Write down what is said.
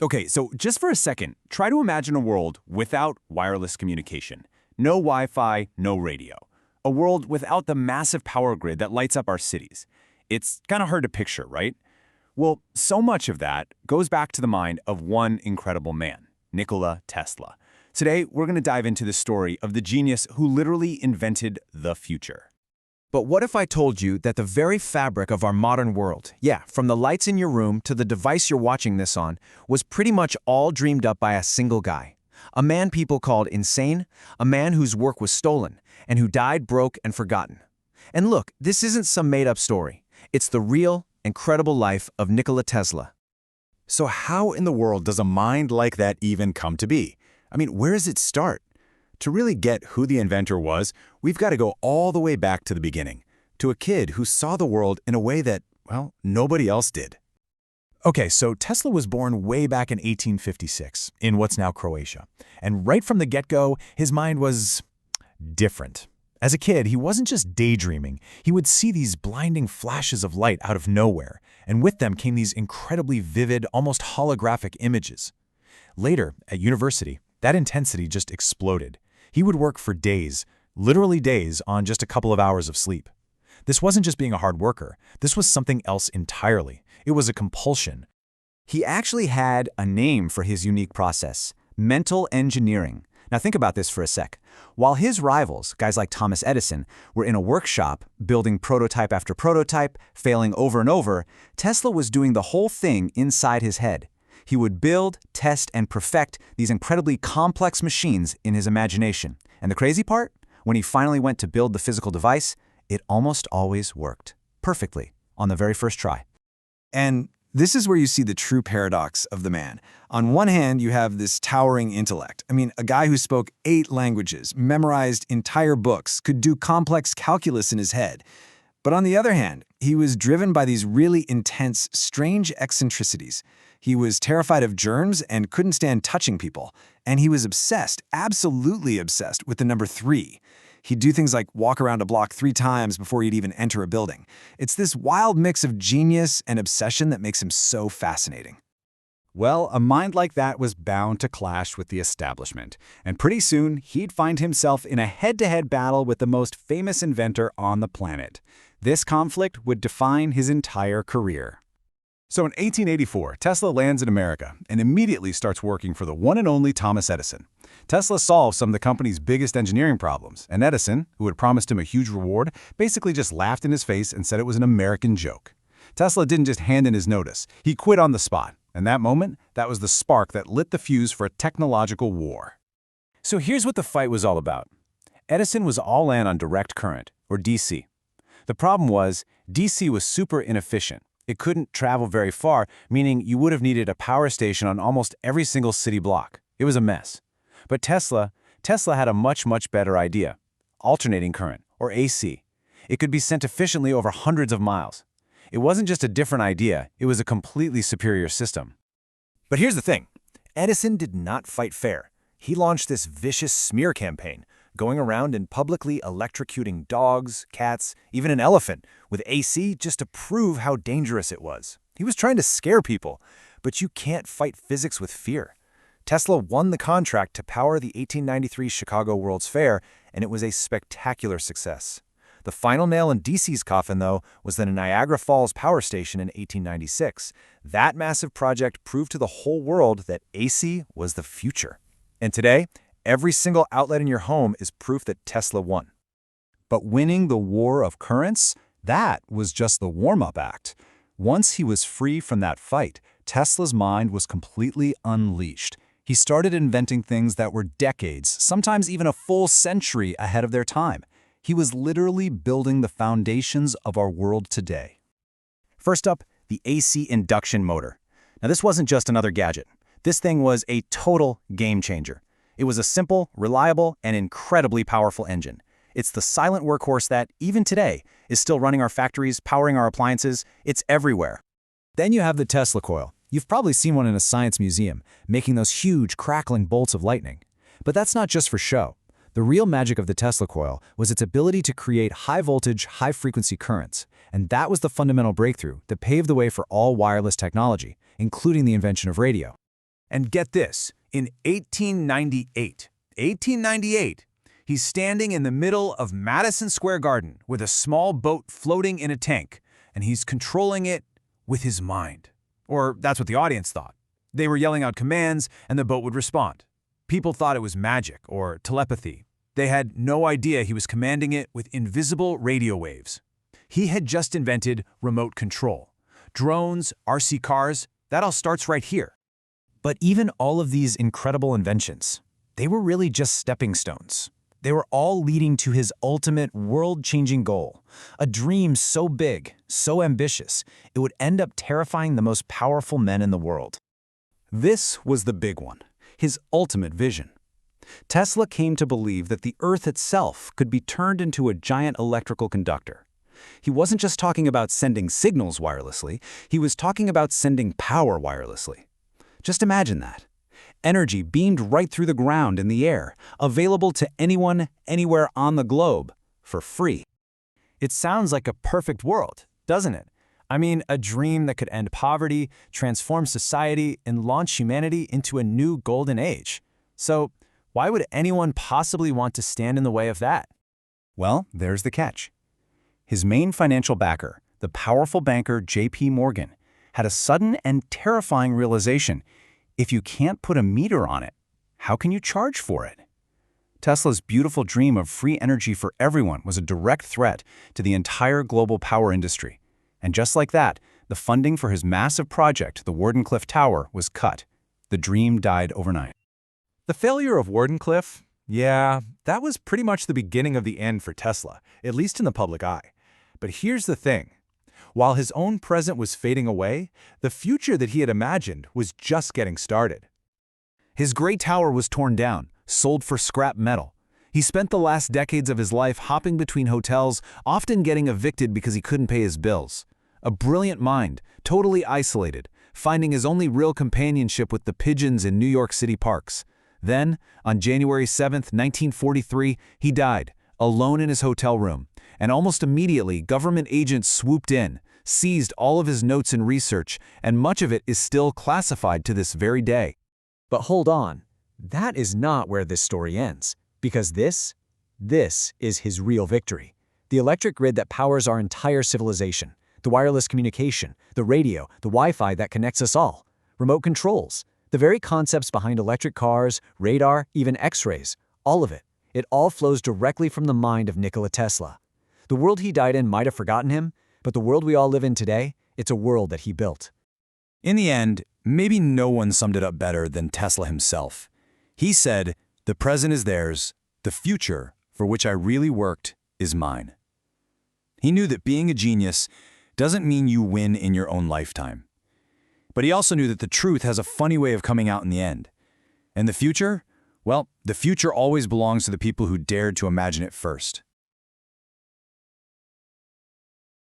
Okay, so just for a second, try to imagine a world without wireless communication. No Wi-Fi, no radio. A world without the massive power grid that lights up our cities. It's kind of hard to picture, right? Well, so much of that goes back to the mind of one incredible man, Nikola Tesla. Today, we're going to dive into the story of the genius who literally invented the future. But what if I told you that the very fabric of our modern world, yeah, from the lights in your room to the device you're watching this on, was pretty much all dreamed up by a single guy? A man people called insane, a man whose work was stolen, and who died broke and forgotten. And look, this isn't some made-up story. It's the real, incredible life of Nikola Tesla. So how in the world does a mind like that even come to be? I mean, where does it start? To really get who the inventor was, we've got to go all the way back to the beginning, to a kid who saw the world in a way that, well, nobody else did. Okay, so Tesla was born way back in 1856 in what's now Croatia. And right from the get-go, his mind was different. As a kid, he wasn't just daydreaming. He would see these blinding flashes of light out of nowhere, and with them came these incredibly vivid, almost holographic images. Later, at university, that intensity just exploded. He would work for days, literally days, on just a couple of hours of sleep. This wasn't just being a hard worker. This was something else entirely. It was a compulsion. He actually had a name for his unique process: mental engineering. Now think about this for a sec. While his rivals, guys like Thomas Edison, were in a workshop, building prototype after prototype, failing over and over, Tesla was doing the whole thing inside his head. He would build, test, and perfect these incredibly complex machines in his imagination. And the crazy part? When he finally went to build the physical device, it almost always worked perfectly on the very first try. And this is where you see the true paradox of the man. On one hand, you have this towering intellect. I mean, a guy who spoke 8 languages, memorized entire books, could do complex calculus in his head. But on the other hand, he was driven by these really intense, strange eccentricities. He was terrified of germs and couldn't stand touching people. And he was obsessed, absolutely obsessed, with the number 3. He'd do things like walk around a block 3 times before he'd even enter a building. It's this wild mix of genius and obsession that makes him so fascinating. Well, a mind like that was bound to clash with the establishment, and pretty soon he'd find himself in a head-to-head battle with the most famous inventor on the planet. This conflict would define his entire career. So in 1884, Tesla lands in America and immediately starts working for the one and only Thomas Edison. Tesla solved some of the company's biggest engineering problems, and Edison, who had promised him a huge reward, basically just laughed in his face and said it was an American joke. Tesla didn't just hand in his notice, he quit on the spot, and that moment, that was the spark that lit the fuse for a technological war. So here's what the fight was all about. Edison was all in on direct current, or DC. The problem was, DC was super inefficient. It couldn't travel very far, meaning you would have needed a power station on almost every single city block. It was a mess. But Tesla had a much better idea: alternating current, or AC. It could be sent efficiently over hundreds of miles. It wasn't just a different idea, it was a completely superior system. But here's the thing. Edison did not fight fair. He launched this vicious smear campaign, going around and publicly electrocuting dogs, cats, even an elephant, with AC just to prove how dangerous it was. He was trying to scare people, but you can't fight physics with fear. Tesla won the contract to power the 1893 Chicago World's Fair, and it was a spectacular success. The final nail in DC's coffin, though, was the Niagara Falls Power Station in 1896. That massive project proved to the whole world that AC was the future. And today, every single outlet in your home is proof that Tesla won. But winning the war of currents, that was just the warm-up act. Once he was free from that fight, Tesla's mind was completely unleashed. He started inventing things that were decades, sometimes even a full century ahead of their time. He was literally building the foundations of our world today. First up, the AC induction motor. Now, this wasn't just another gadget. This thing was a total game changer. It was a simple, reliable, and incredibly powerful engine. It's the silent workhorse that, even today, is still running our factories, powering our appliances. It's everywhere. Then you have the Tesla coil. You've probably seen one in a science museum, making those huge, crackling bolts of lightning. But that's not just for show. The real magic of the Tesla coil was its ability to create high-voltage, high-frequency currents. And that was the fundamental breakthrough that paved the way for all wireless technology, including the invention of radio. And get this, in 1898, he's standing in the middle of Madison Square Garden with a small boat floating in a tank, and he's controlling it with his mind. Or that's what the audience thought. They were yelling out commands, and the boat would respond. People thought it was magic or telepathy. They had no idea he was commanding it with invisible radio waves. He had just invented remote control. Drones, RC cars, that all starts right here. But even all of these incredible inventions, they were really just stepping stones. They were all leading to his ultimate world-changing goal, a dream so big, so ambitious, it would end up terrifying the most powerful men in the world. This was the big one, his ultimate vision. Tesla came to believe that the Earth itself could be turned into a giant electrical conductor. He wasn't just talking about sending signals wirelessly, he was talking about sending power wirelessly. Just imagine that. Energy beamed right through the ground in the air, available to anyone, anywhere on the globe, for free. It sounds like a perfect world, doesn't it? I mean, a dream that could end poverty, transform society, and launch humanity into a new golden age. So, why would anyone possibly want to stand in the way of that? Well, there's the catch. His main financial backer, the powerful banker J.P. Morgan, had a sudden and terrifying realization. If you can't put a meter on it, how can you charge for it? Tesla's beautiful dream of free energy for everyone was a direct threat to the entire global power industry. And just like that, the funding for his massive project, the Wardenclyffe Tower, was cut. The dream died overnight. The failure of Wardenclyffe? Yeah, that was pretty much the beginning of the end for Tesla, at least in the public eye. But here's the thing. While his own present was fading away, the future that he had imagined was just getting started. His great tower was torn down, sold for scrap metal. He spent the last decades of his life hopping between hotels, often getting evicted because he couldn't pay his bills. A brilliant mind, totally isolated, finding his only real companionship with the pigeons in New York City parks. Then, on January 7, 1943, he died, alone in his hotel room. And almost immediately, government agents swooped in, seized all of his notes and research, and much of it is still classified to this very day. But hold on, that is not where this story ends, because this is his real victory. The electric grid that powers our entire civilization, the wireless communication, the radio, the Wi-Fi that connects us all, remote controls, the very concepts behind electric cars, radar, even X-rays, all of it. It all flows directly from the mind of Nikola Tesla. The world he died in might have forgotten him, but the world we all live in today, it's a world that he built. In the end, maybe no one summed it up better than Tesla himself. He said, "The present is theirs, the future, for which I really worked, is mine." He knew that being a genius doesn't mean you win in your own lifetime. But he also knew that the truth has a funny way of coming out in the end. And the future? Well, the future always belongs to the people who dared to imagine it first.